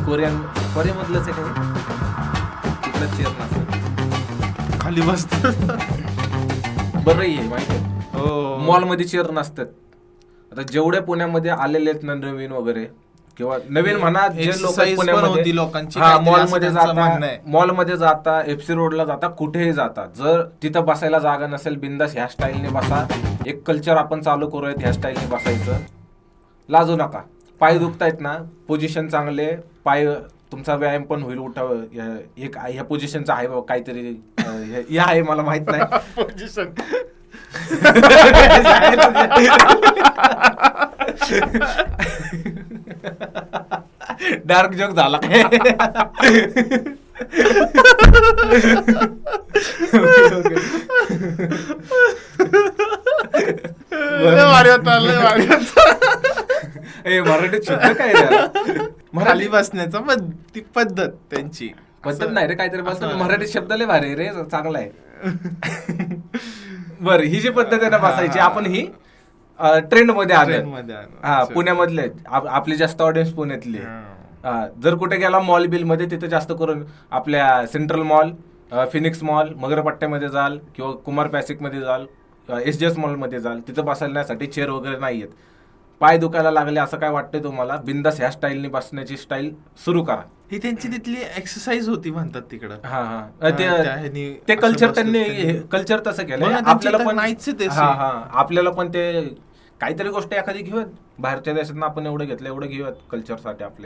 कोरियामधलंच आहे काही तिकडं चेअर नसतात, खाली बसत. बरंही आहे माहिती आहे. हो, मॉलमध्ये चेअर नसतात. आता जेवढे पुण्यामध्ये आलेले आहेत ना नवीन वगैरे किंवा नवीन म्हणा जे लोक Exercise पण पुण्यामध्ये होती लोकांची हा काहीतरी मॉलमध्ये असं त्यांचं म्हणणं जाता, आहे. मॉलमध्ये जाता, एफसी रोडला जाता, कुठेही जाता, जर तिथं बसायला जागा नसेल बिंदास ह्या स्टाईलने बसा. एक कल्चर आपण चालू करूयात ह्या स्टाईलने बसायचं. लाजू नका. पाय दुखतायत ना, पोझिशन चांगले, पाय तुमचा व्यायाम पण होईल. उठाव एक ह्या पोझिशनचा आहे बाबा काहीतरी हे आहे मला माहित नाही. पोझिशन. डार्क जोक झाला काय? ए मराठीत शब्द काय खाली बसण्याचा ती पद्धत त्यांची पद्धत नाही रे, काहीतरी बोलतो मराठीत शब्द लय भारी रे, चांगला आहे. बर, ही जी पद्धत आहे ना बसायची, आपण ही ट्रेंड मध्ये आलो. हा, पुण्यामधले आपली जास्त ऑडियन्स पुण्यातली. जर कुठे गेला मॉल बिल मध्ये, तिथे जास्त करून आपल्या सेंट्रल मॉल, फिनिक्स मॉल, मगरपट्ट्यामध्ये जाल किंवा कुमार पॅसिक मध्ये जाल, SJS मॉल मध्ये जाल, तिथं बसण्यासाठी चेअर वगैरे नाहीयेत. पाय दुखायला लागले असं काय वाटतंय तुम्हाला, बिंदास ह्या स्टाईलने बसण्याची स्टाईल सुरू करा. ही त्यांची तिथली एक्सरसाइज होती म्हणतात तिकडं. हा ते कल्चर त्यांनी कल्चर तसं केलं. आपल्याला पण आपल्याला पण ते काहीतरी गोष्ट एखादी घेऊयात. बाहेरच्या देशात आपण एवढं घेतलं, एवढं घेऊयात कल्चरसाठी आपले.